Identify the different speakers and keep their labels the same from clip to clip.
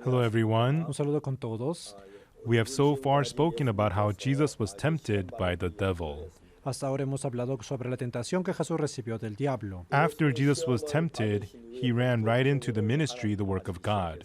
Speaker 1: Hello, everyone.
Speaker 2: Un saludo con todos.
Speaker 1: We have so far spoken about how Jesus was tempted by the devil.
Speaker 2: Hasta ahora hemos hablado sobre la tentación que Jesús recibió del diablo.
Speaker 1: After Jesus was tempted, he ran right into the ministry, the work of God.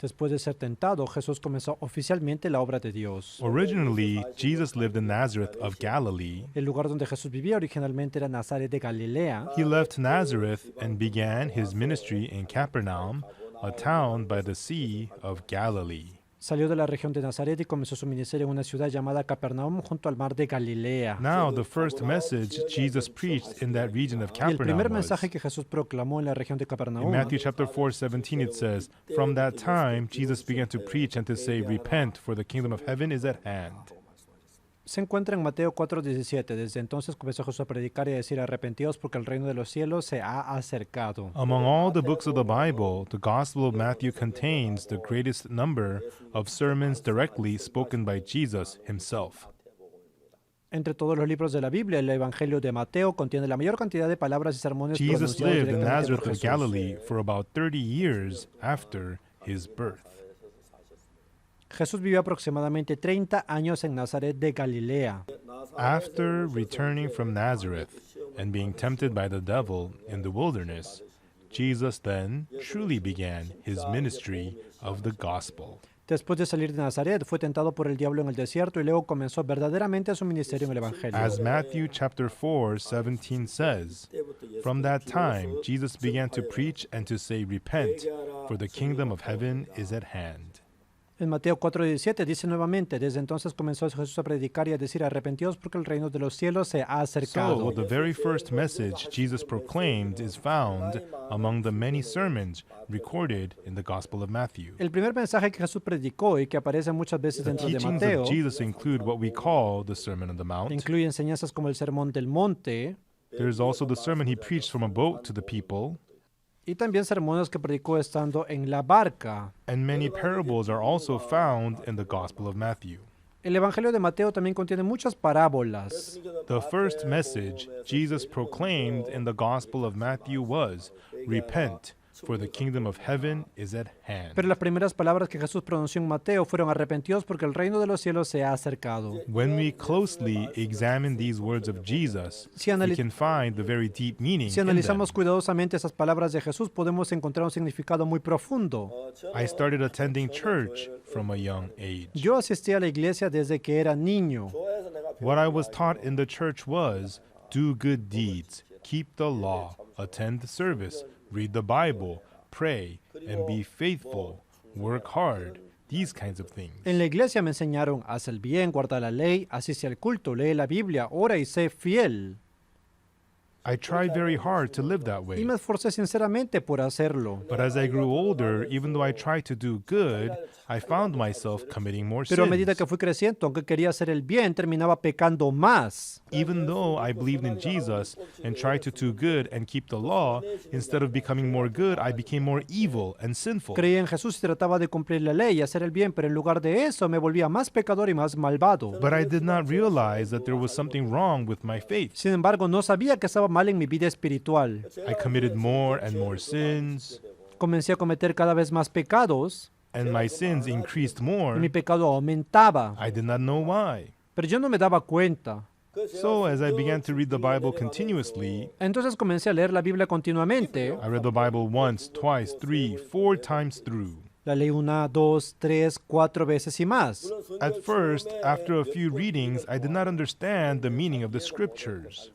Speaker 2: Después de ser tentado, Jesús comenzó oficialmente la obra de Dios.
Speaker 1: Originally, Jesus lived in Nazareth of Galilee.
Speaker 2: El lugar donde Jesús vivía originalmente era Nazaret de Galilea.
Speaker 1: He left Nazareth and began his ministry in Capernaum, a town by the Sea of Galilee.
Speaker 2: Salió de la región de Nazaret y comenzó su ministerio en una ciudad llamada Capernaum junto al mar de Galilea.
Speaker 1: Now, the first message Jesus preached in that region of
Speaker 2: Y el primer
Speaker 1: Capernaum was,
Speaker 2: mensaje que Jesús proclamó en la región de
Speaker 1: in
Speaker 2: Capernaum,
Speaker 1: Matthew chapter 4:17, it says, "From that time, Jesus began to preach and to say, 'Repent, for the kingdom of heaven is at hand.'"
Speaker 2: se encuentra en Mateo 4:17. Desde entonces comenzó Jesús a predicar y a decir: arrepentíos porque el reino de los cielos se ha acercado.
Speaker 1: Among all the books of the Bible, the Gospel of Matthew contains the greatest number of sermons directly spoken by Jesus himself.
Speaker 2: Entre todos los libros de la Biblia, el Evangelio de Mateo contiene la mayor cantidad de palabras y sermones
Speaker 1: Jesus
Speaker 2: pronunciados
Speaker 1: lived in
Speaker 2: directamente
Speaker 1: Nazareth
Speaker 2: por
Speaker 1: of
Speaker 2: Jesús.
Speaker 1: Galilee for about 30 years after his birth.
Speaker 2: Jesús vivió aproximadamente 30 años en Nazaret de Galilea.
Speaker 1: After returning from Nazareth and being tempted by the devil in the wilderness, Jesus then truly began his ministry of the gospel.
Speaker 2: Después de salir de Nazaret, fue tentado por el diablo en el desierto y luego comenzó verdaderamente su ministerio en el Evangelio.
Speaker 1: As Matthew chapter 4:17 says, "From that time Jesus began to preach and to say, 'Repent, for the kingdom of heaven is at hand.'"
Speaker 2: En Mateo 4:17 dice nuevamente: desde entonces comenzó Jesús a predicar y a decir: arrepentíos porque el reino de los cielos se ha acercado.
Speaker 1: So, the very first message Jesus proclaimed is found among the many sermons recorded in the Gospel of Matthew.
Speaker 2: El primer mensaje que Jesús predicó y que aparece muchas veces
Speaker 1: The
Speaker 2: dentro de
Speaker 1: teachings
Speaker 2: Mateo
Speaker 1: of Jesus include what we call the Sermon on the Mount.
Speaker 2: incluye enseñanzas como el Sermón del Monte
Speaker 1: There's also the sermon he preached from a boat to the people,
Speaker 2: y también sermones que predicó estando en la barca.
Speaker 1: and many parables are also found in the Gospel of Matthew.
Speaker 2: El Evangelio de Mateo también contiene muchas parábolas.
Speaker 1: The first message Jesus proclaimed in the Gospel of Matthew was, "Repent, for the kingdom of heaven is at hand."
Speaker 2: Pero las primeras palabras que Jesús pronunció en Mateo fueron: arrepentíos porque el reino de los cielos se ha acercado.
Speaker 1: When we closely examine these words of Jesus,
Speaker 2: Si
Speaker 1: we
Speaker 2: anali-
Speaker 1: can find the very deep meaning
Speaker 2: Si
Speaker 1: in
Speaker 2: analizamos
Speaker 1: them.
Speaker 2: cuidadosamente esas palabras de Jesús, podemos encontrar un significado muy profundo.
Speaker 1: I started attending church from a young age.
Speaker 2: Yo asistí a la iglesia desde que era niño.
Speaker 1: What I was taught in the church was, do good deeds, keep the law, attend the service, read the Bible, pray, and be faithful, work hard, these kinds of things.
Speaker 2: En la iglesia me enseñaron: haz el bien, guarda la ley, asiste al culto, lee la Biblia, ora y sé fiel.
Speaker 1: I tried very hard to live that
Speaker 2: Y
Speaker 1: way.
Speaker 2: me esforcé sinceramente por hacerlo.
Speaker 1: But as I grew older, even though I tried to do good, I found myself committing more
Speaker 2: Pero a medida
Speaker 1: sins.
Speaker 2: que fui creciendo, aunque quería hacer el bien, terminaba pecando más.
Speaker 1: Even though I believed in Jesus and tried to do good and keep the law, instead of becoming more good, I became more evil and sinful.
Speaker 2: Creía en Jesús y trataba de cumplir la ley y hacer el bien, pero en lugar de eso me volvía más pecador y más malvado.
Speaker 1: But I did not realize that there was something wrong with my faith.
Speaker 2: Sin embargo, no sabía que estaba mal en mi vida espiritual.
Speaker 1: I committed more and more sins,
Speaker 2: Comencé a cometer cada vez más pecados
Speaker 1: and my sins increased
Speaker 2: y
Speaker 1: more.
Speaker 2: mi pecado aumentaba.
Speaker 1: I did not know why.
Speaker 2: Pero yo no me daba cuenta.
Speaker 1: So, as I began to read the Bible continuously,
Speaker 2: Entonces comencé a leer la Biblia continuamente.
Speaker 1: I read the Bible once, twice, 3, 4 times through.
Speaker 2: La leí 1, 2, 3, 4 veces y más.
Speaker 1: At first, after a few readings, I did not understand the meaning of the scriptures.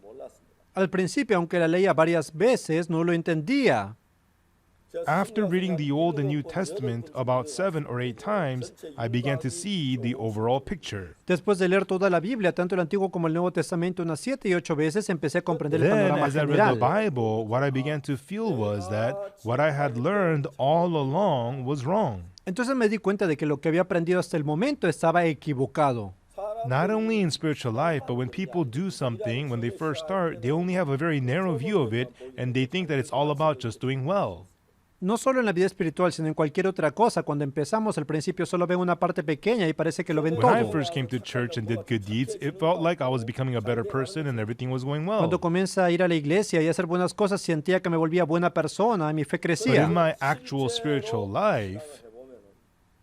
Speaker 2: Al principio, aunque la leía varias veces, no lo entendía.
Speaker 1: After reading the Old and New Testament about 7 or 8 times, I began to see the overall picture.
Speaker 2: Después de leer toda la Biblia, tanto el Antiguo como el Nuevo Testamento, unas 7 y 8 veces, empecé a comprender el
Speaker 1: Then,
Speaker 2: panorama
Speaker 1: as I read the
Speaker 2: general.
Speaker 1: Bible, what I began to feel was that what I had learned all along was wrong.
Speaker 2: Entonces me di cuenta de que lo que había aprendido hasta el momento estaba equivocado.
Speaker 1: Not only in spiritual life, but when people do something, when they first start, they only have a very narrow view of it, and they think that it's all about just doing well.
Speaker 2: No solo en la vida espiritual, sino en cualquier otra cosa. Cuando empezamos, al principio solo ven una parte pequeña y parece que lo ven
Speaker 1: When I
Speaker 2: todo.
Speaker 1: first came to church and did good deeds, it felt like I was becoming a better person and everything was going well.
Speaker 2: Cuando comienza a ir a la iglesia y a hacer buenas cosas, sentía que me volvía buena persona y mi fe
Speaker 1: But
Speaker 2: crecía.
Speaker 1: in my actual spiritual life,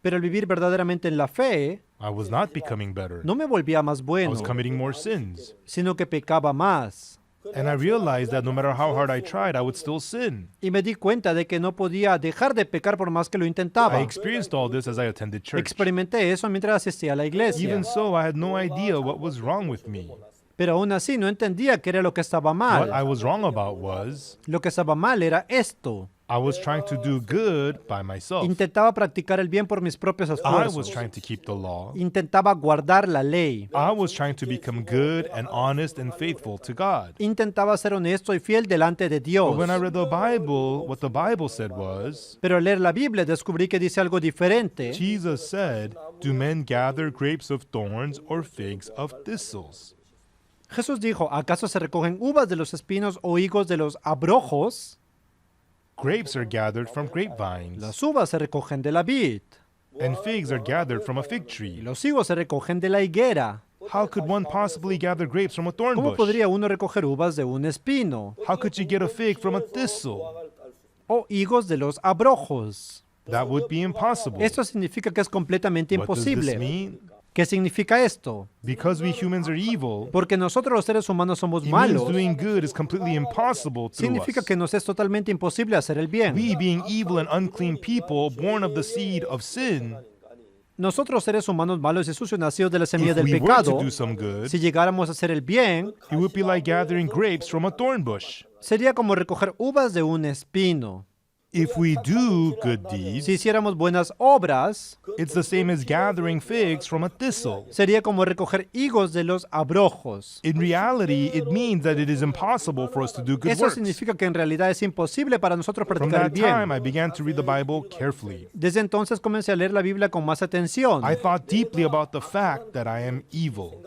Speaker 2: Pero al vivir verdaderamente en la fe,
Speaker 1: I was not becoming better.
Speaker 2: no me volvía más
Speaker 1: I
Speaker 2: bueno,
Speaker 1: was committing more sins.
Speaker 2: sino que pecaba más.
Speaker 1: And I realized that no matter how hard I tried, I would still sin.
Speaker 2: Y me di cuenta de que no podía dejar de pecar por más que lo
Speaker 1: I
Speaker 2: intentaba.
Speaker 1: experienced all this as I attended church.
Speaker 2: Experimenté eso mientras asistía a la iglesia.
Speaker 1: Even so, I had no idea what was wrong with me.
Speaker 2: Pero aún así no entendía qué era lo que estaba
Speaker 1: What I
Speaker 2: mal.
Speaker 1: was wrong about was
Speaker 2: Lo que estaba mal era esto.
Speaker 1: I was trying to do good by myself.
Speaker 2: Intentaba practicar el bien por mis propios
Speaker 1: I was
Speaker 2: esfuerzos.
Speaker 1: trying to keep the law.
Speaker 2: Intentaba guardar la ley.
Speaker 1: I was trying to become good and honest and faithful to God.
Speaker 2: Intentaba ser honesto y fiel delante de Dios.
Speaker 1: But when I read the Bible, what the Bible said was,
Speaker 2: Pero al leer la Biblia descubrí que dice algo diferente.
Speaker 1: Jesus said, "Do men gather grapes of thorns or figs of thistles?"
Speaker 2: Jesús dijo, ¿acaso se recogen uvas de los espinos o higos de los abrojos?
Speaker 1: Grapes are gathered from grapevines,
Speaker 2: Las uvas se recogen de la vid,
Speaker 1: and figs are gathered from a fig
Speaker 2: y
Speaker 1: tree.
Speaker 2: los higos se recogen de la higuera.
Speaker 1: How could one possibly gather grapes from a thorn
Speaker 2: ¿Cómo
Speaker 1: bush?
Speaker 2: podría uno recoger uvas de un espino?
Speaker 1: How could you get a fig from a thistle?
Speaker 2: O higos de los abrojos.
Speaker 1: That would be impossible.
Speaker 2: Esto significa que es completamente
Speaker 1: What does this
Speaker 2: imposible.
Speaker 1: mean?
Speaker 2: ¿Qué significa esto?
Speaker 1: Because we humans are evil,
Speaker 2: Porque nosotros los seres humanos somos
Speaker 1: it means
Speaker 2: malos.
Speaker 1: doing good is completely impossible through
Speaker 2: Significa
Speaker 1: us.
Speaker 2: que nos es totalmente imposible hacer el bien.
Speaker 1: We, being evil and unclean people, born of the seed of sin,
Speaker 2: Nosotros seres humanos malos y sucios nacidos de la semilla
Speaker 1: if
Speaker 2: del
Speaker 1: we were
Speaker 2: pecado,
Speaker 1: to do some good,
Speaker 2: si llegáramos a hacer el bien,
Speaker 1: it would be like gathering grapes from a thorn bush.
Speaker 2: sería como recoger uvas de un espino.
Speaker 1: If we do good deeds,
Speaker 2: Si hiciéramos buenas obras,
Speaker 1: it's the same as gathering figs from a thistle.
Speaker 2: sería como recoger higos de los abrojos.
Speaker 1: In reality, it means that it is impossible for us to do good
Speaker 2: Eso
Speaker 1: works.
Speaker 2: significa que en realidad es imposible para nosotros
Speaker 1: From
Speaker 2: practicar el
Speaker 1: that time,
Speaker 2: bien.
Speaker 1: I began to read the Bible carefully.
Speaker 2: Desde entonces comencé a leer la Biblia con más atención
Speaker 1: I thought deeply about the fact that I am evil.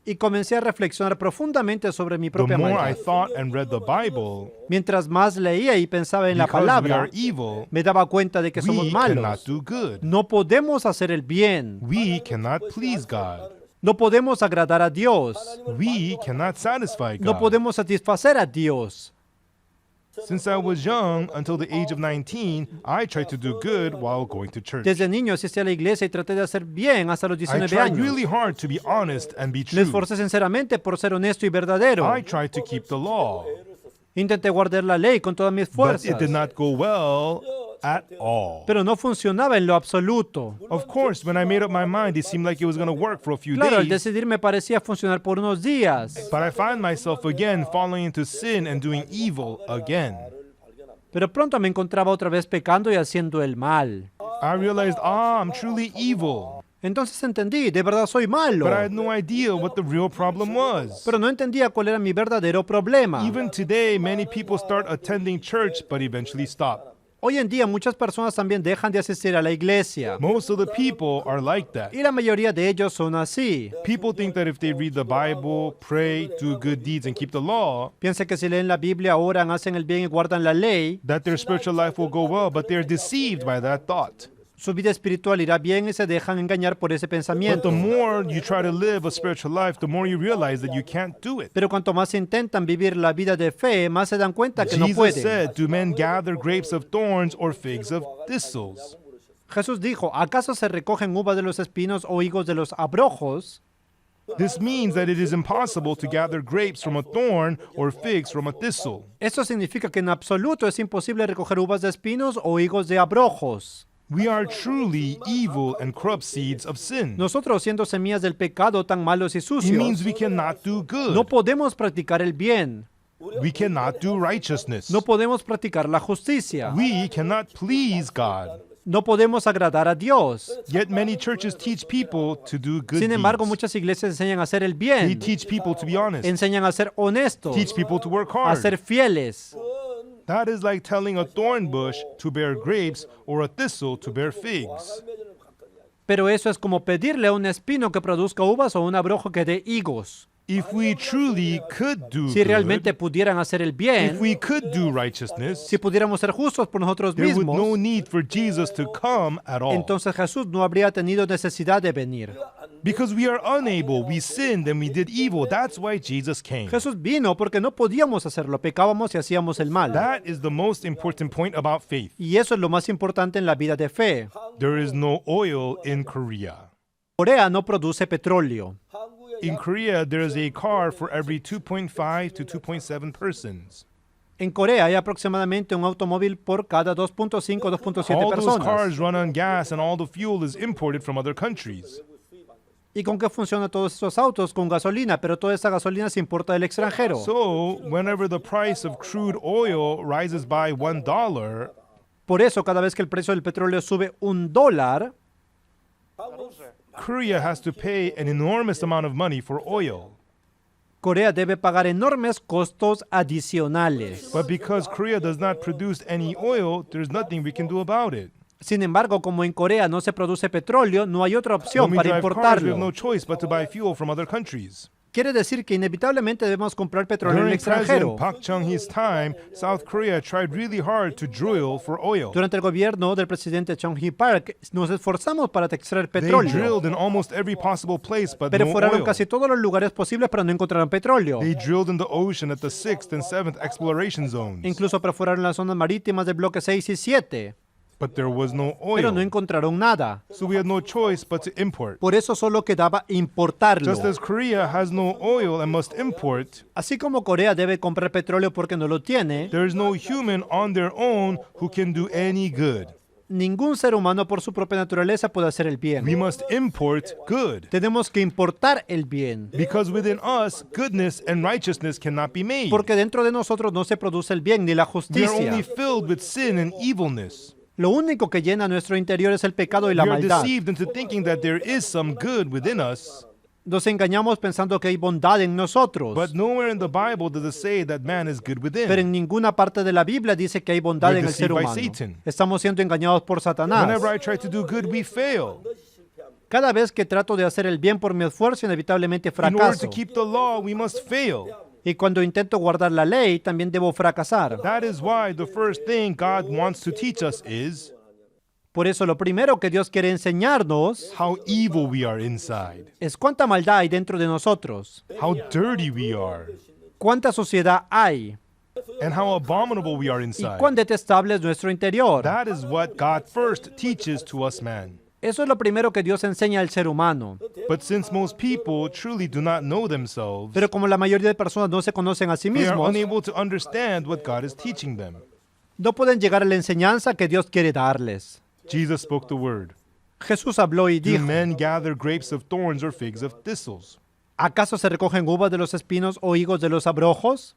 Speaker 2: y comencé a reflexionar profundamente sobre mi
Speaker 1: The
Speaker 2: propia
Speaker 1: more I
Speaker 2: maldad.
Speaker 1: thought and read the Bible,
Speaker 2: Mientras más leía y pensaba en la
Speaker 1: because we
Speaker 2: palabra,
Speaker 1: are evil,
Speaker 2: me daba cuenta de que somos
Speaker 1: we cannot
Speaker 2: malos.
Speaker 1: do good.
Speaker 2: No podemos hacer el bien.
Speaker 1: We cannot please God.
Speaker 2: No podemos agradar a Dios.
Speaker 1: We cannot satisfy
Speaker 2: No
Speaker 1: God.
Speaker 2: podemos satisfacer a Dios.
Speaker 1: Since I was young, until the age of 19, I tried to do good while going to church.
Speaker 2: Desde niño asistí a la iglesia y traté de hacer bien hasta los
Speaker 1: I
Speaker 2: 19
Speaker 1: tried
Speaker 2: años.
Speaker 1: really hard to be honest and be
Speaker 2: Me
Speaker 1: true.
Speaker 2: esforcé sinceramente por ser honesto y verdadero.
Speaker 1: I tried to keep the law,
Speaker 2: Intenté guardar la ley con todas mis
Speaker 1: but
Speaker 2: fuerzas,
Speaker 1: it did not go well at all.
Speaker 2: pero no funcionaba en lo absoluto.
Speaker 1: Of course, when I made up my mind, it seemed like it was going to work for a few
Speaker 2: Claro, al
Speaker 1: days.
Speaker 2: decidir me parecía funcionar por unos días,
Speaker 1: But I find myself again falling into sin and doing evil again.
Speaker 2: pero pronto me encontraba otra vez pecando y haciendo el mal.
Speaker 1: I realized, I'm truly evil.
Speaker 2: Entonces entendí, de verdad soy malo,
Speaker 1: But I had no idea what the real problem was.
Speaker 2: pero no entendía cuál era mi verdadero problema.
Speaker 1: Even today, many people start attending church but eventually stop.
Speaker 2: Hoy en día muchas personas también dejan de asistir a la iglesia,
Speaker 1: Most of the people are like that.
Speaker 2: y la mayoría de ellos son así.
Speaker 1: People think that if they read the Bible, pray, do good deeds, and keep the law,
Speaker 2: Piensa que si leen la Biblia, oran, hacen el bien y guardan la ley,
Speaker 1: that their spiritual life will go well, but they're deceived by that thought.
Speaker 2: su vida espiritual irá bien y se dejan engañar por ese
Speaker 1: But
Speaker 2: pensamiento.
Speaker 1: the more you try to live a spiritual life, the more you realize that you can't do it.
Speaker 2: Pero cuanto más intentan vivir la vida de fe, más se dan cuenta que no
Speaker 1: Jesus
Speaker 2: pueden.
Speaker 1: said, "Do men gather grapes of thorns or figs of thistles?"
Speaker 2: Jesús dijo, ¿acaso se recogen uvas de los espinos o higos de los abrojos?
Speaker 1: This means that it is impossible to gather grapes from a thorn or figs from a thistle.
Speaker 2: Esto significa que en absoluto es imposible recoger uvas de espinos o higos de abrojos.
Speaker 1: We are truly evil and corrupt seeds of sin.
Speaker 2: Nosotros, siendo semillas del pecado tan malos y
Speaker 1: It means
Speaker 2: sucios,
Speaker 1: we cannot do
Speaker 2: no
Speaker 1: good.
Speaker 2: podemos practicar el bien.
Speaker 1: We cannot do righteousness.
Speaker 2: No podemos practicar la justicia.
Speaker 1: We cannot please God.
Speaker 2: No podemos agradar a Dios.
Speaker 1: Yet many churches teach people to do good
Speaker 2: Sin embargo,
Speaker 1: deeds.
Speaker 2: muchas iglesias enseñan a hacer el
Speaker 1: They
Speaker 2: bien,
Speaker 1: teach people to be honest.
Speaker 2: enseñan a ser honestos,
Speaker 1: Teach people to work
Speaker 2: a
Speaker 1: hard.
Speaker 2: ser fieles.
Speaker 1: That is like telling a thorn bush to bear grapes or a thistle to bear figs.
Speaker 2: Pero eso es como pedirle a un espino que produzca uvas o un abrojo que dé higos.
Speaker 1: If we truly could do
Speaker 2: Si realmente
Speaker 1: good,
Speaker 2: pudieran hacer el
Speaker 1: if
Speaker 2: bien,
Speaker 1: we could do righteousness,
Speaker 2: si pudiéramos ser justos por nosotros
Speaker 1: there would no
Speaker 2: mismos,
Speaker 1: need for Jesus to come at all.
Speaker 2: entonces Jesús no habría tenido necesidad de venir.
Speaker 1: Because we are unable, we sinned and we did evil. That's why Jesus came.
Speaker 2: Jesús vino porque no podíamos hacerlo, pecábamos y hacíamos el mal.
Speaker 1: That is the most important point about faith.
Speaker 2: Y eso es lo más importante en la vida de fe.
Speaker 1: There is no oil in Korea.
Speaker 2: Corea no produce petróleo.
Speaker 1: In Korea, there is a car for every 2.5 to 2.7 persons.
Speaker 2: En Corea hay aproximadamente un automóvil por cada 2.5 o 2.7
Speaker 1: All those
Speaker 2: personas.
Speaker 1: cars run on gas and all the fuel is imported from other countries.
Speaker 2: ¿Y con qué funcionan todos esos autos? Con gasolina, pero toda esa gasolina se importa del extranjero.
Speaker 1: So, whenever the price of crude oil rises by $1,
Speaker 2: Por eso, cada vez que el precio del petróleo sube $1,
Speaker 1: Korea has to pay an enormous amount of money for oil.
Speaker 2: Corea debe pagar enormes costos adicionales.
Speaker 1: But because Korea does not produce any oil, there's nothing we can do about it.
Speaker 2: Sin embargo, como en Corea no se produce petróleo, no hay otra
Speaker 1: When
Speaker 2: opción
Speaker 1: we
Speaker 2: para
Speaker 1: drive cars, we have
Speaker 2: importarlo.
Speaker 1: no choice but to buy fuel from other countries.
Speaker 2: Quiere decir que inevitablemente debemos comprar petróleo en el
Speaker 1: During
Speaker 2: extranjero.
Speaker 1: President Park Chung-hee's time, South Korea tried really hard to drill for oil.
Speaker 2: Durante el gobierno del presidente Chung-hee Park, nos esforzamos para extraer
Speaker 1: They
Speaker 2: petróleo,
Speaker 1: drilled in almost every possible place, but no
Speaker 2: perforaron
Speaker 1: oil.
Speaker 2: casi todos los lugares posibles, pero no encontraron petróleo.
Speaker 1: They drilled in the ocean at the 6th and 7th exploration zones,
Speaker 2: Incluso perforaron las zonas marítimas del bloque 6 y 7,
Speaker 1: but there was no
Speaker 2: pero no
Speaker 1: oil.
Speaker 2: encontraron nada.
Speaker 1: So we had no choice but to import.
Speaker 2: Por eso solo quedaba importarlo.
Speaker 1: Just as Korea has no oil and must import,
Speaker 2: Así como Corea debe comprar petróleo porque no lo tiene,
Speaker 1: there is no human on their own who can do any good.
Speaker 2: ningún ser humano por su propia naturaleza puede hacer el
Speaker 1: We
Speaker 2: bien.
Speaker 1: must import good.
Speaker 2: Tenemos que importar el bien,
Speaker 1: Because within us, goodness and righteousness cannot be made.
Speaker 2: porque dentro de nosotros no se produce el bien ni la
Speaker 1: We are
Speaker 2: justicia.
Speaker 1: only filled with sin and evilness.
Speaker 2: Lo único que llena nuestro interior es el pecado y la
Speaker 1: We are
Speaker 2: maldad.
Speaker 1: deceived into thinking that there is some good within us,
Speaker 2: Nos engañamos pensando que hay bondad en nosotros,
Speaker 1: but nowhere in the Bible does it say that man is good
Speaker 2: pero
Speaker 1: within.
Speaker 2: en ninguna parte de la Biblia dice que hay bondad
Speaker 1: We're
Speaker 2: en el ser
Speaker 1: deceived by
Speaker 2: humano.
Speaker 1: Satan.
Speaker 2: Estamos siendo engañados por Satanás.
Speaker 1: Whenever I try to do good, we fail.
Speaker 2: Cada vez que trato de hacer el bien por mi esfuerzo, inevitablemente
Speaker 1: In order to
Speaker 2: fracaso.
Speaker 1: keep the law, we must fail.
Speaker 2: Y cuando intento guardar la ley, también debo fracasar.
Speaker 1: That is why the first thing God wants to teach us is
Speaker 2: Por eso lo primero que Dios quiere enseñarnos
Speaker 1: how evil we are inside,
Speaker 2: es cuánta maldad hay dentro de nosotros,
Speaker 1: how dirty we are,
Speaker 2: cuánta suciedad hay
Speaker 1: and how abominable we are
Speaker 2: y
Speaker 1: inside.
Speaker 2: cuán detestable es nuestro interior.
Speaker 1: That is what God first teaches to us, man.
Speaker 2: Eso es lo primero que Dios enseña al ser humano.
Speaker 1: But since most people truly do not know themselves,
Speaker 2: Pero como la mayoría de personas no se conocen a sí
Speaker 1: they are
Speaker 2: mismos,
Speaker 1: unable to understand what God is teaching them.
Speaker 2: no pueden llegar a la enseñanza que Dios quiere darles.
Speaker 1: Jesus spoke the word.
Speaker 2: Jesús habló y
Speaker 1: Do
Speaker 2: dijo,
Speaker 1: men gather grapes of thorns or figs of thistles?
Speaker 2: ¿acaso se recogen uvas de los espinos o higos de los abrojos?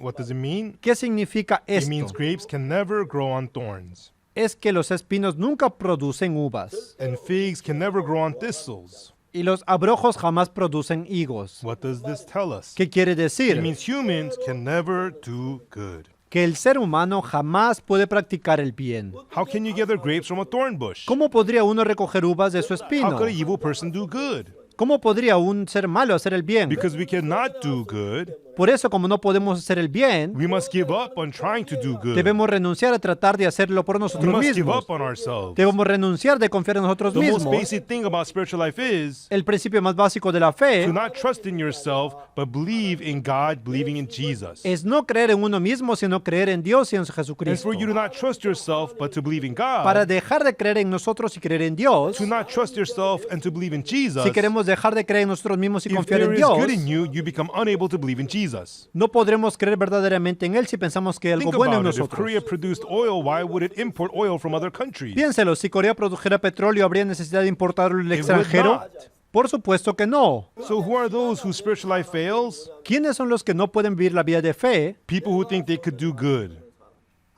Speaker 1: What does it mean?
Speaker 2: ¿Qué significa
Speaker 1: It means
Speaker 2: esto?
Speaker 1: grapes can never grow on thorns,
Speaker 2: Es que los espinos nunca producen uvas
Speaker 1: and figs can never grow on thistles.
Speaker 2: y los abrojos jamás producen higos.
Speaker 1: What does this tell us?
Speaker 2: ¿Qué quiere
Speaker 1: It
Speaker 2: decir?
Speaker 1: means humans can never do good.
Speaker 2: Que el ser humano jamás puede practicar el bien.
Speaker 1: How can you gather grapes from a thorn bush?
Speaker 2: ¿Cómo podría uno recoger uvas de su
Speaker 1: How
Speaker 2: espino?
Speaker 1: could an evil person do good?
Speaker 2: ¿Cómo podría un ser malo hacer el bien?
Speaker 1: Because we cannot do good,
Speaker 2: Por eso, como no podemos hacer el bien,
Speaker 1: we must give up on trying to do good.
Speaker 2: debemos renunciar a tratar de hacerlo por
Speaker 1: We
Speaker 2: nosotros
Speaker 1: must give
Speaker 2: mismos.
Speaker 1: up on ourselves.
Speaker 2: Debemos renunciar de confiar en nosotros
Speaker 1: The most
Speaker 2: mismos.
Speaker 1: basic thing about spiritual life is
Speaker 2: El principio más básico de la fe
Speaker 1: to not trust in yourself, but believe in God, believing in Jesus.
Speaker 2: es no creer en uno mismo, sino creer en Dios y en
Speaker 1: And
Speaker 2: Jesucristo.
Speaker 1: for you to not trust yourself, but to believe in
Speaker 2: Para
Speaker 1: God,
Speaker 2: dejar de creer en nosotros y creer en Dios,
Speaker 1: to not trust yourself and to believe in Jesus,
Speaker 2: si queremos dejar de creer en nosotros mismos y
Speaker 1: if
Speaker 2: confiar
Speaker 1: there
Speaker 2: en
Speaker 1: is
Speaker 2: Dios,
Speaker 1: good in you, you become unable to believe in Jesus.
Speaker 2: no podremos creer verdaderamente en Él si pensamos que hay algo
Speaker 1: Think
Speaker 2: bueno en
Speaker 1: about it. If
Speaker 2: nosotros.
Speaker 1: Korea produced oil, why would it import oil from other countries?
Speaker 2: Piénselo, si Corea produjera petróleo, ¿habría necesidad de importarlo del
Speaker 1: would
Speaker 2: extranjero?
Speaker 1: not.
Speaker 2: Por supuesto que no.
Speaker 1: So who are those whose spiritual life fails?
Speaker 2: ¿Quiénes son los que no pueden vivir la vida de fe?
Speaker 1: People who think they could do good.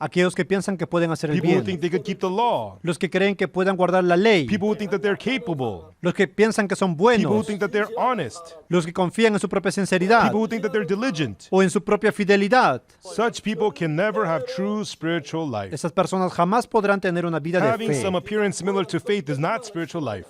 Speaker 2: Aquellos que piensan que pueden hacer el
Speaker 1: People who
Speaker 2: bien.
Speaker 1: think they could keep the law.
Speaker 2: Los que creen que puedan guardar la ley.
Speaker 1: People who think that they're capable.
Speaker 2: Los que piensan que son
Speaker 1: People who
Speaker 2: buenos.
Speaker 1: think that they're honest.
Speaker 2: Los que confían en su propia sinceridad
Speaker 1: People who think that they're diligent.
Speaker 2: o en su propia fidelidad.
Speaker 1: Such people can never have true spiritual life.
Speaker 2: Esas personas jamás podrán tener una vida de
Speaker 1: Having some
Speaker 2: fe.
Speaker 1: appearance similar to faith is not spiritual life.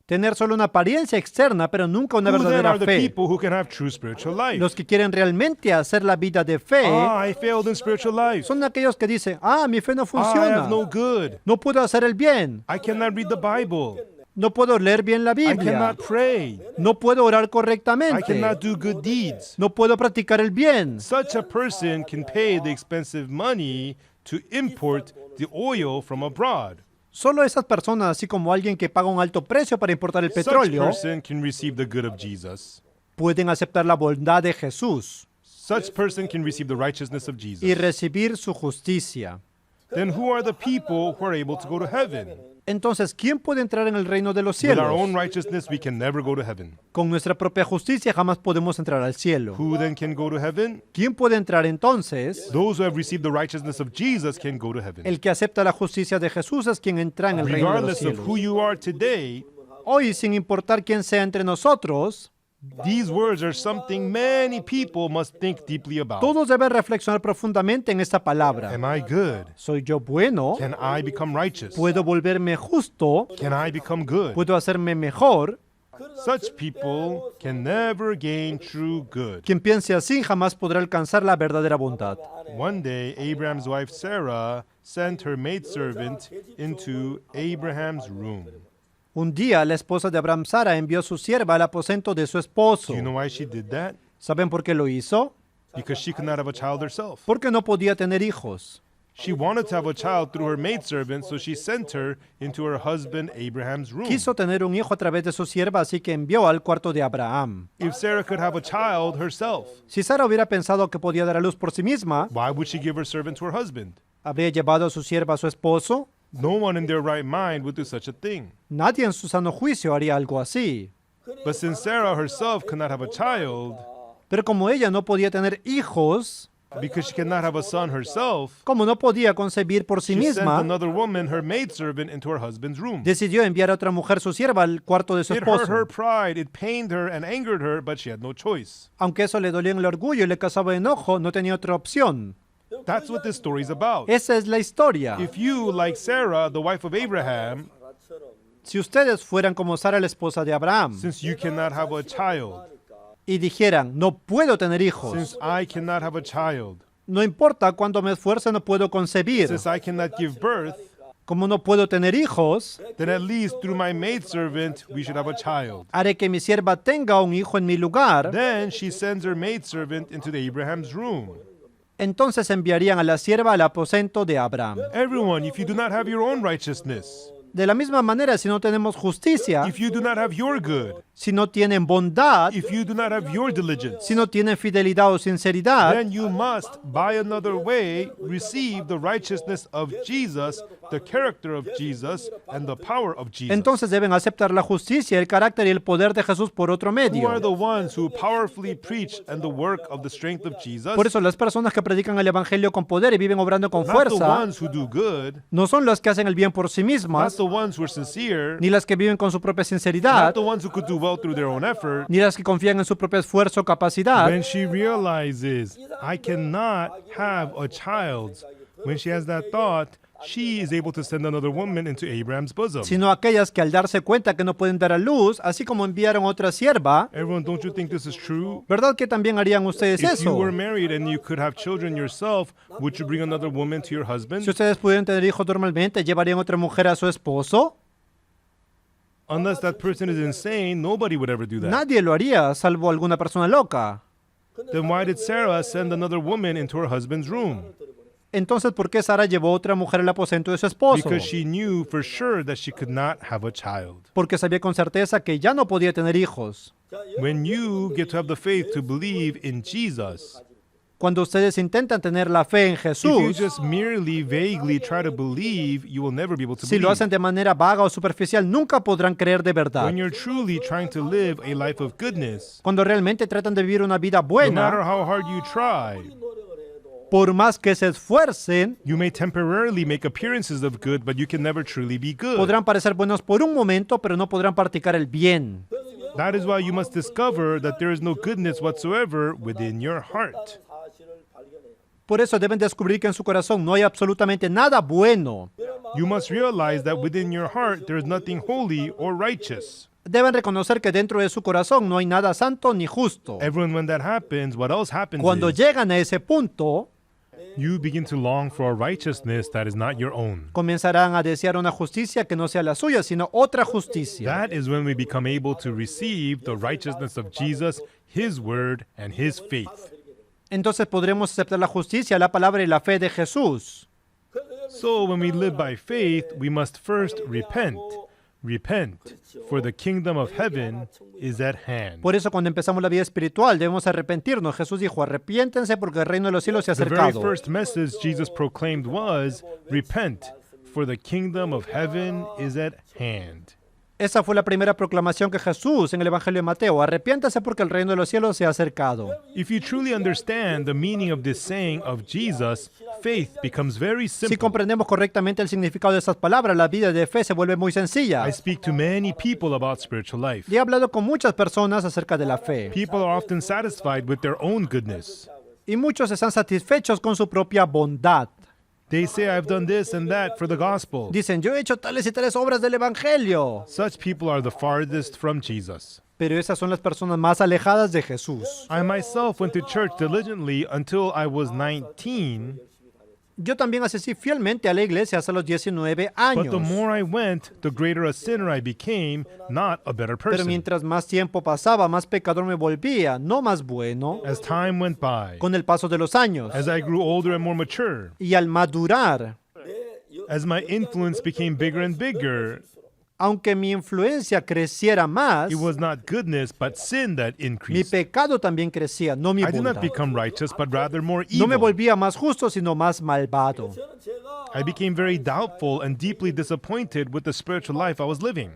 Speaker 2: Tener solo una apariencia externa, pero nunca una
Speaker 1: Who then
Speaker 2: verdadera
Speaker 1: are the
Speaker 2: fe.
Speaker 1: people who can have true spiritual life?
Speaker 2: Los que quieren realmente hacer la vida de fe
Speaker 1: I failed in spiritual life.
Speaker 2: son aquellos que dicen, mi fe no
Speaker 1: I
Speaker 2: funciona.
Speaker 1: have no good.
Speaker 2: No puedo hacer el bien.
Speaker 1: I cannot read the Bible.
Speaker 2: No puedo leer bien la
Speaker 1: I
Speaker 2: Biblia.
Speaker 1: cannot pray.
Speaker 2: No puedo orar
Speaker 1: I
Speaker 2: correctamente.
Speaker 1: cannot do good deeds.
Speaker 2: No puedo practicar el bien.
Speaker 1: Such a person can pay the expensive money to import the oil from abroad.
Speaker 2: Solo esas personas, así como alguien que paga un alto precio para importar el
Speaker 1: Such
Speaker 2: petróleo,
Speaker 1: person can receive the good of Jesus.
Speaker 2: pueden aceptar la bondad de Jesús
Speaker 1: Such person can receive the righteousness of
Speaker 2: y
Speaker 1: Jesus.
Speaker 2: recibir su justicia.
Speaker 1: Then who are the people who are able to go to heaven?
Speaker 2: Entonces, ¿quién puede entrar en el reino de los
Speaker 1: With our
Speaker 2: cielos?
Speaker 1: own righteousness, we can never go to heaven.
Speaker 2: Con nuestra propia justicia jamás podemos entrar al cielo.
Speaker 1: Who then can go to heaven?
Speaker 2: ¿Quién puede entrar entonces?
Speaker 1: Those who have received the righteousness of Jesus can go to heaven.
Speaker 2: El que acepta la justicia de Jesús es quien entra en el reino de los
Speaker 1: Regardless of
Speaker 2: cielos.
Speaker 1: who you are today,
Speaker 2: Hoy, sin importar quién sea entre nosotros,
Speaker 1: these words are something many people must think deeply about.
Speaker 2: todos deben reflexionar profundamente en esta palabra.
Speaker 1: Am I good?
Speaker 2: ¿Soy yo bueno?
Speaker 1: Can I become righteous?
Speaker 2: ¿Puedo volverme justo?
Speaker 1: Can I become good?
Speaker 2: ¿Puedo hacerme mejor?
Speaker 1: Such people can never gain true good.
Speaker 2: Quien piense así jamás podrá alcanzar la verdadera bondad.
Speaker 1: One day, Abraham's wife Sarah sent her maidservant into Abraham's room.
Speaker 2: Un día, la esposa de Abraham, Sara, envió a su sierva al aposento de su esposo.
Speaker 1: Do you know why she did that?
Speaker 2: ¿Saben por qué lo hizo?
Speaker 1: Because she could not have a child herself.
Speaker 2: Porque no podía tener hijos.
Speaker 1: She wanted to have a child through her maidservant, so she sent her into her husband Abraham's room.
Speaker 2: Quiso tener un hijo a través de su sierva, así que envió al cuarto de Abraham.
Speaker 1: If Sarah could have a child herself,
Speaker 2: Si Sara hubiera pensado que podía dar a luz por sí misma,
Speaker 1: why would she give her servant to her husband?
Speaker 2: ¿habría llevado a su sierva a su esposo?
Speaker 1: No one in their right mind would do such a thing.
Speaker 2: Nadie en su sano juicio haría algo así.
Speaker 1: But since Sarah herself could not have a child,
Speaker 2: Pero como ella no podía tener hijos,
Speaker 1: because she cannot have a son herself,
Speaker 2: como no podía concebir por sí
Speaker 1: she sent
Speaker 2: misma,
Speaker 1: another woman, her maidservant, into her husband's room.
Speaker 2: decidió enviar a otra mujer, su sierva, al cuarto de su
Speaker 1: It hurt her
Speaker 2: esposo.
Speaker 1: pride, it pained her and angered her, but she had no choice.
Speaker 2: Aunque eso le dolía en el orgullo y le causaba enojo, no tenía otra opción.
Speaker 1: That's what this story is about.
Speaker 2: Esa es la historia.
Speaker 1: If you, like Sarah, the wife of Abraham,
Speaker 2: Si ustedes fueran como Sara, la esposa de Abraham,
Speaker 1: since you cannot have a child,
Speaker 2: y dijeran, no puedo tener hijos,
Speaker 1: since I cannot have a child,
Speaker 2: no importa cuánto me esfuerce, no puedo concebir,
Speaker 1: since I cannot give birth,
Speaker 2: como no puedo tener hijos,
Speaker 1: then at least through my maidservant we should have a child.
Speaker 2: haré que mi sierva tenga un hijo en mi lugar.
Speaker 1: Then she sends her maidservant into the Abraham's room.
Speaker 2: Entonces enviarían a la sierva al aposento de Abraham.
Speaker 1: Everyone, if you do not have your own righteousness,
Speaker 2: De la misma manera, si no tenemos justicia,
Speaker 1: if you do not have your good,
Speaker 2: si no tienen bondad,
Speaker 1: if you do not have your diligence,
Speaker 2: si no tienen fidelidad o sinceridad,
Speaker 1: then you must, by another way, receive the righteousness of Jesus, the character of Jesus, and the power of Jesus.
Speaker 2: entonces deben aceptar la justicia, el carácter y el poder de Jesús por otro
Speaker 1: Who
Speaker 2: medio.
Speaker 1: are the ones who powerfully preach and the work of the strength of Jesus?
Speaker 2: Por eso las personas que predican el evangelio con poder y viven obrando con
Speaker 1: Not the
Speaker 2: fuerza,
Speaker 1: ones who do good,
Speaker 2: no son las que hacen el bien por sí
Speaker 1: not
Speaker 2: mismas,
Speaker 1: the ones who are sincere,
Speaker 2: ni las que viven con su propia sinceridad,
Speaker 1: not the ones who could do well through their own effort.
Speaker 2: ni las que confían en su propio esfuerzo o capacidad.
Speaker 1: When she realizes, I cannot have a child, when she has that thought, she is able to send another woman into Abraham's bosom.
Speaker 2: Sino aquellas que al darse cuenta que no pueden dar a luz, así como enviaron otra sierva,
Speaker 1: Everyone, don't you think this is true?
Speaker 2: ¿verdad que también harían ustedes
Speaker 1: If you
Speaker 2: eso?
Speaker 1: were married and you could have children yourself, would you bring another woman to your husband?
Speaker 2: Si ustedes pudieran tener hijos normalmente, ¿llevarían otra mujer a su esposo?
Speaker 1: Unless that person is insane, nobody would ever do that.
Speaker 2: Nadie lo haría, salvo alguna persona loca.
Speaker 1: Then why did Sarah send another woman into her husband's room?
Speaker 2: Entonces, ¿por qué Sara llevó otra mujer al aposento de su esposo?
Speaker 1: Because she knew for sure that she could not have a child.
Speaker 2: Porque sabía con certeza que ya no podía tener hijos.
Speaker 1: When you get to have the faith to believe in Jesus,
Speaker 2: Cuando ustedes intentan tener la fe en
Speaker 1: if you
Speaker 2: Jesús,
Speaker 1: just merely vaguely try to believe, you will never be able to
Speaker 2: si lo
Speaker 1: believe.
Speaker 2: hacen de manera vaga o superficial, nunca podrán creer de verdad.
Speaker 1: When you're truly trying to live a life of goodness,
Speaker 2: Cuando realmente tratan de vivir una vida
Speaker 1: no matter
Speaker 2: buena,
Speaker 1: how hard you try,
Speaker 2: por más que se esfuercen,
Speaker 1: you may temporarily make appearances of good, but you can never truly be good.
Speaker 2: podrán parecer buenos por un momento, pero no podrán practicar el bien.
Speaker 1: That is why you must discover that there is no goodness whatsoever within your heart.
Speaker 2: Por eso deben descubrir que en su corazón no hay absolutamente nada bueno.
Speaker 1: You must realize that within your heart there is nothing holy or righteous.
Speaker 2: Deben reconocer que dentro de su corazón no hay nada santo ni justo.
Speaker 1: Everyone, when that happens, what else happens
Speaker 2: Cuando
Speaker 1: is
Speaker 2: llegan a ese punto,
Speaker 1: You begin to long for a righteousness that is not your own.
Speaker 2: Comenzarán a desear una justicia que no sea la suya, sino otra justicia.
Speaker 1: That is when we become able to receive the righteousness of Jesus, His word, and His faith.
Speaker 2: Entonces podremos aceptar la justicia, la palabra y la fe de Jesús.
Speaker 1: So when we live by faith, we must first repent. Repent, for the kingdom of heaven is at hand.
Speaker 2: Por eso cuando empezamos la vida espiritual debemos arrepentirnos. Jesús dijo, arrepiéntense porque el reino de los cielos se ha
Speaker 1: The very
Speaker 2: acercado.
Speaker 1: first message Jesus proclaimed was, repent, for the kingdom of heaven is at hand.
Speaker 2: Esa fue la primera proclamación que Jesús en el Evangelio de Mateo. Arrepiéntase porque el reino de los cielos se ha acercado.
Speaker 1: If you truly understand the meaning of this saying of Jesus, faith becomes very
Speaker 2: Si
Speaker 1: simple.
Speaker 2: comprendemos correctamente el significado de esas palabras, la vida de fe se vuelve muy sencilla.
Speaker 1: I speak to many people about spiritual life.
Speaker 2: Y he hablado con muchas personas acerca de la fe.
Speaker 1: People are often satisfied with their own goodness.
Speaker 2: Y muchos están satisfechos con su propia bondad.
Speaker 1: They say, I've done this and that for the gospel.
Speaker 2: Dicen, yo he hecho tales y tales obras del Evangelio.
Speaker 1: Such people are the farthest from Jesus.
Speaker 2: Pero esas son las personas más alejadas de Jesús.
Speaker 1: I myself went to church diligently until I was 19,
Speaker 2: Yo también asistí fielmente a la iglesia hasta los 19
Speaker 1: but
Speaker 2: años.
Speaker 1: the more I went, the greater a sinner I became, not a better
Speaker 2: Pero
Speaker 1: person.
Speaker 2: mientras más tiempo pasaba, más pecador me volvía, no más bueno,
Speaker 1: As time went by,
Speaker 2: con el paso de los años.
Speaker 1: as I grew older and more mature,
Speaker 2: Y al madurar,
Speaker 1: as my influence became bigger and bigger,
Speaker 2: aunque mi influencia creciera más,
Speaker 1: it was not goodness, but sin that
Speaker 2: mi
Speaker 1: increased.
Speaker 2: pecado también crecía, no mi
Speaker 1: I did not
Speaker 2: bondad.
Speaker 1: become righteous, but rather more
Speaker 2: No me
Speaker 1: evil.
Speaker 2: volvía más justo, sino más malvado.
Speaker 1: I became very doubtful and deeply disappointed with the spiritual life I was living.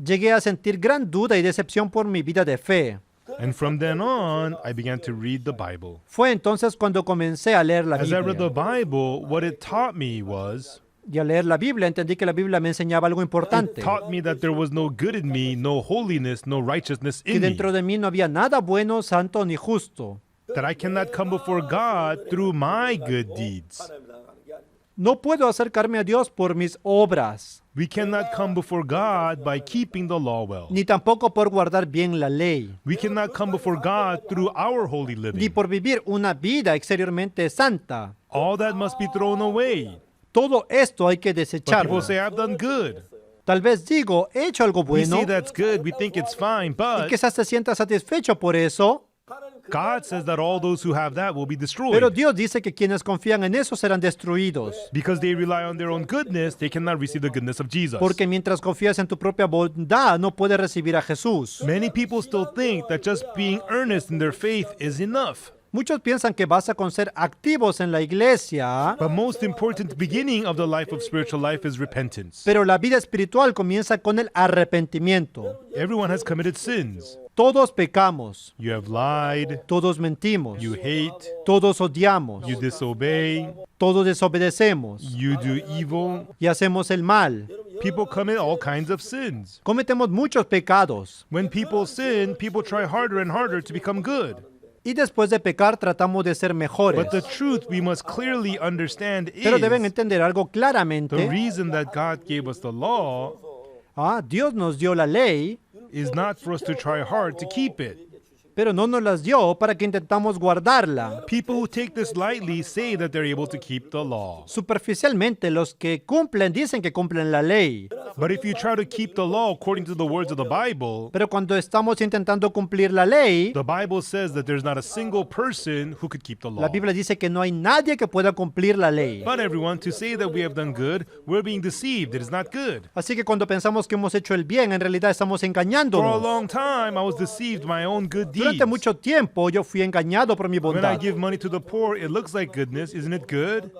Speaker 2: Llegué a sentir gran duda y decepción por mi vida de fe.
Speaker 1: And from then on, I began to read the Bible.
Speaker 2: Fue entonces cuando comencé a leer la
Speaker 1: As I read the
Speaker 2: Biblia.
Speaker 1: Bible, what it taught me was,
Speaker 2: Y al leer la Biblia entendí que la Biblia me enseñaba algo
Speaker 1: it
Speaker 2: importante.
Speaker 1: taught me that there was no good in me, no holiness, no righteousness
Speaker 2: Que
Speaker 1: in me.
Speaker 2: dentro de mí no había nada bueno, santo ni justo.
Speaker 1: That I cannot come before God through my good deeds.
Speaker 2: No puedo acercarme a Dios por mis obras,
Speaker 1: We cannot come before God by keeping the law well.
Speaker 2: ni tampoco por guardar bien la ley,
Speaker 1: We cannot come before God through our holy
Speaker 2: ni
Speaker 1: living.
Speaker 2: por vivir una vida exteriormente santa.
Speaker 1: All that must be thrown away.
Speaker 2: Todo esto hay que
Speaker 1: But
Speaker 2: desecharlo.
Speaker 1: people say, I've done good.
Speaker 2: Tal vez digo, he hecho algo
Speaker 1: We
Speaker 2: bueno,
Speaker 1: say that's good. We think it's fine.
Speaker 2: y
Speaker 1: But
Speaker 2: quizás te sientas satisfecho por eso,
Speaker 1: God says that all those who have that will be
Speaker 2: pero
Speaker 1: destroyed.
Speaker 2: Dios dice que quienes confían en eso serán destruidos.
Speaker 1: Because they rely on their own goodness, they cannot receive the goodness of Jesus.
Speaker 2: Porque mientras confías en tu propia bondad, no puedes recibir a Jesús.
Speaker 1: Many people still think that just being earnest in their faith is enough.
Speaker 2: Muchos piensan que basta con ser activos en la iglesia,
Speaker 1: But most important beginning of the life of spiritual life is repentance.
Speaker 2: pero la vida espiritual comienza con el arrepentimiento.
Speaker 1: Everyone has committed sins.
Speaker 2: Todos pecamos,
Speaker 1: You have lied,
Speaker 2: todos mentimos,
Speaker 1: you hate,
Speaker 2: todos odiamos,
Speaker 1: you disobey,
Speaker 2: todos desobedecemos
Speaker 1: you do evil.
Speaker 2: y hacemos el mal.
Speaker 1: People commit all kinds of sins.
Speaker 2: Cometemos muchos pecados
Speaker 1: When people sin, people try harder and harder to become good.
Speaker 2: y después de pecar tratamos de ser mejores.
Speaker 1: But the truth we must clearly understand
Speaker 2: Pero deben
Speaker 1: is
Speaker 2: entender algo
Speaker 1: the
Speaker 2: claramente.
Speaker 1: reason that God gave us the law
Speaker 2: Dios nos dio la ley,
Speaker 1: is not for us to try hard to keep it.
Speaker 2: pero no nos las dio para que intentamos guardarla.
Speaker 1: People who take this lightly say that they're able to keep the law.
Speaker 2: Superficialmente, los que cumplen dicen que cumplen la ley,
Speaker 1: But if you try to keep the law according to the words of the Bible,
Speaker 2: pero cuando estamos intentando cumplir la ley,
Speaker 1: the Bible says that there's not a single person who could keep the law.
Speaker 2: la Biblia dice que no hay nadie que pueda cumplir la ley.
Speaker 1: But everyone, to say that we have done good, we're being deceived. It is not good.
Speaker 2: Así que cuando pensamos que hemos hecho el bien, en realidad estamos
Speaker 1: For a
Speaker 2: engañándonos.
Speaker 1: long time, I was deceived by my own good deeds.
Speaker 2: Durante mucho tiempo yo fui engañado por mi
Speaker 1: When I
Speaker 2: bondad.
Speaker 1: give money to the poor, it looks like goodness. Isn't it good?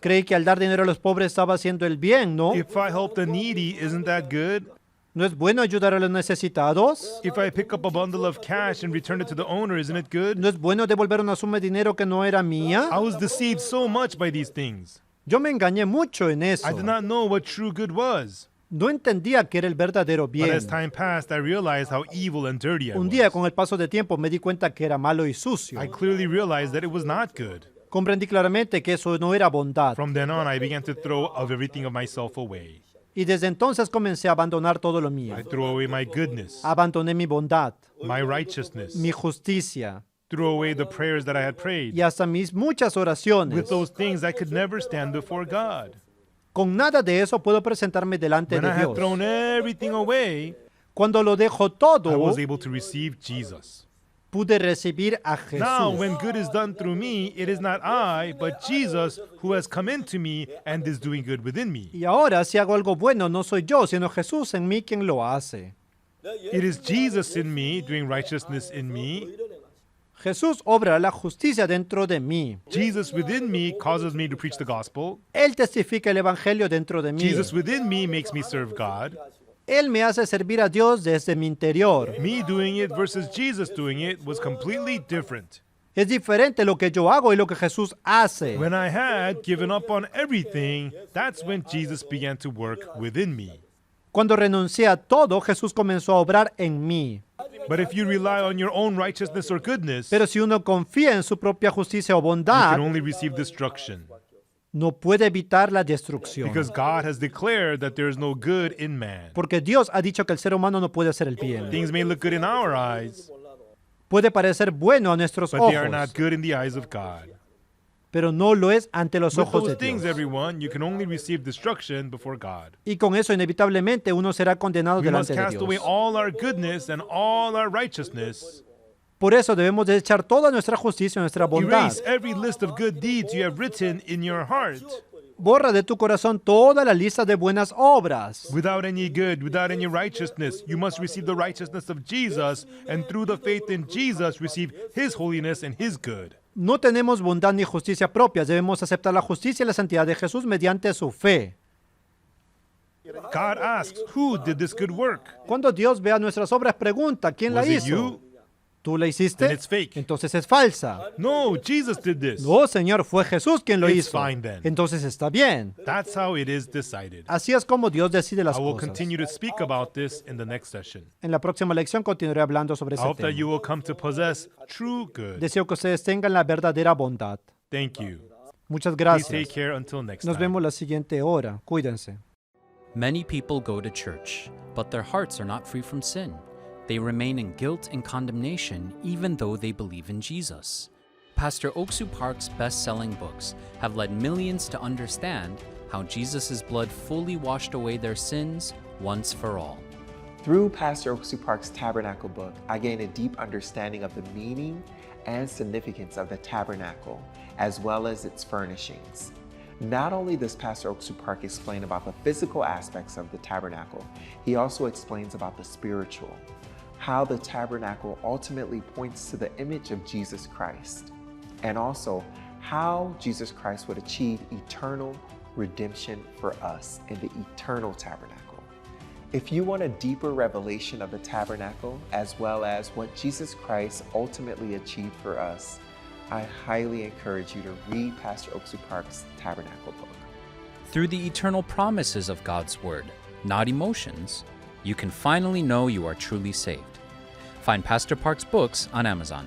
Speaker 2: Creí que al dar dinero a los pobres estaba haciendo el bien, ¿no?
Speaker 1: If I help the needy, isn't that good?
Speaker 2: ¿No es bueno ayudar a los necesitados?
Speaker 1: If I pick up a bundle of cash and return it to the owner, isn't it good?
Speaker 2: ¿No es bueno devolver una suma de dinero que no era mía?
Speaker 1: I was deceived so much by these things.
Speaker 2: Yo me engañé mucho en eso.
Speaker 1: I did not know what true good was.
Speaker 2: No entendía que era el verdadero
Speaker 1: But
Speaker 2: bien.
Speaker 1: as time passed, I realized how evil and dirty I
Speaker 2: Un día,
Speaker 1: was.
Speaker 2: con el paso de tiempo, me di cuenta que era malo y sucio.
Speaker 1: I clearly realized that it was not good.
Speaker 2: Comprendí claramente que eso no era bondad.
Speaker 1: From then on, I began to throw of everything of myself away.
Speaker 2: Y desde entonces comencé a abandonar todo lo mío.
Speaker 1: I threw away my goodness,
Speaker 2: Abandoné mi bondad,
Speaker 1: my righteousness,
Speaker 2: mi justicia,
Speaker 1: threw away the prayers that I had prayed.
Speaker 2: y hasta mis muchas oraciones.
Speaker 1: With those things, I could never stand before God.
Speaker 2: Con nada de eso puedo presentarme delante
Speaker 1: When
Speaker 2: de
Speaker 1: I had thrown
Speaker 2: Dios.
Speaker 1: everything away,
Speaker 2: Cuando lo dejo
Speaker 1: I
Speaker 2: todo,
Speaker 1: was able to receive Jesus.
Speaker 2: pude recibir a
Speaker 1: Now,
Speaker 2: Jesús.
Speaker 1: when good is done through me, it is not I, but Jesus who has come into me and is doing good within me.
Speaker 2: Y ahora, si hago algo bueno, no soy yo, sino Jesús en mí quien lo hace.
Speaker 1: It is Jesus in me, doing righteousness in me.
Speaker 2: Jesús obra la justicia dentro de mí.
Speaker 1: Jesus within me causes me to preach the gospel.
Speaker 2: Él testifica el evangelio dentro de mí.
Speaker 1: Jesus within me makes me serve God.
Speaker 2: Él me hace servir a Dios desde mi interior.
Speaker 1: Me doing it versus Jesus doing it was completely different.
Speaker 2: Es diferente lo que yo hago y lo que Jesús hace.
Speaker 1: When I had given up on everything, that's when Jesus began to work within me.
Speaker 2: Cuando renuncié a todo, Jesús comenzó a obrar en mí.
Speaker 1: But if you rely on your own righteousness or goodness,
Speaker 2: Pero si uno confía en su propia justicia o
Speaker 1: you
Speaker 2: bondad,
Speaker 1: can only receive destruction.
Speaker 2: no puede evitar la destrucción.
Speaker 1: Because God has declared that there is no good in man.
Speaker 2: Porque Dios ha dicho que el ser humano no puede hacer el bien.
Speaker 1: Things may look good in our eyes,
Speaker 2: Puede parecer bueno a nuestros
Speaker 1: but they are not
Speaker 2: ojos,
Speaker 1: good in the eyes of God.
Speaker 2: pero no lo es ante los
Speaker 1: With
Speaker 2: ojos
Speaker 1: those
Speaker 2: de
Speaker 1: things,
Speaker 2: Dios.
Speaker 1: everyone, you can only receive destruction before God.
Speaker 2: Y con eso inevitablemente uno será condenado
Speaker 1: We must
Speaker 2: delante de
Speaker 1: cast away
Speaker 2: Dios.
Speaker 1: all our goodness and all our righteousness.
Speaker 2: Por eso debemos desechar toda nuestra justicia y nuestra bondad.
Speaker 1: Erase every list of good deeds you have written in your heart.
Speaker 2: Borra de tu corazón toda la lista de buenas obras.
Speaker 1: Without any good, without any righteousness, you must receive the righteousness of Jesus, and through the faith in Jesus, receive His holiness and His good.
Speaker 2: No tenemos bondad ni justicia propias. Debemos aceptar la justicia y la santidad de Jesús mediante su fe.
Speaker 1: God asks, who did this good work?
Speaker 2: Cuando Dios vea nuestras obras, pregunta, ¿quién la
Speaker 1: Was it
Speaker 2: hizo?
Speaker 1: you?
Speaker 2: ¿Tú la hiciste?
Speaker 1: Then it's fake.
Speaker 2: Entonces es falsa.
Speaker 1: No, Jesus did this.
Speaker 2: No, Señor, fue Jesús quien lo
Speaker 1: It's
Speaker 2: hizo.
Speaker 1: fine then.
Speaker 2: Entonces está bien.
Speaker 1: That's how it is decided.
Speaker 2: Así es como Dios decide las
Speaker 1: I will
Speaker 2: cosas.
Speaker 1: continue to speak about this in the next session.
Speaker 2: En la próxima lección continuaré hablando sobre
Speaker 1: I
Speaker 2: ese
Speaker 1: hope that you
Speaker 2: tema.
Speaker 1: will come to possess true good.
Speaker 2: Deseo que ustedes tengan la verdadera bondad.
Speaker 1: Thank you.
Speaker 2: Muchas
Speaker 1: Please take
Speaker 2: gracias.
Speaker 1: care until next
Speaker 2: Nos
Speaker 1: time.
Speaker 2: vemos la siguiente hora. Cuídense.
Speaker 3: Many people go to church, but their hearts are not free from sin. They remain in guilt and condemnation even though they believe in Jesus. Pastor Oksu Park's best-selling books have led millions to understand how Jesus' blood fully washed away their sins once for all.
Speaker 4: Through Pastor Oksu Park's Tabernacle book, I gained a deep understanding of the meaning and significance of the tabernacle, as well as its furnishings. Not only does Pastor Oksu Park explain about the physical aspects of the tabernacle, he also explains about the spiritual, how the tabernacle ultimately points to the image of Jesus Christ, and also how Jesus Christ would achieve eternal redemption for us in the eternal tabernacle. If you want a deeper revelation of the tabernacle, as well as what Jesus Christ ultimately achieved for us, I highly encourage you to read Pastor Oksu Park's Tabernacle book.
Speaker 3: Through the eternal promises of God's Word, not emotions, you can finally know you are truly saved. Find Pastor Park's books on Amazon.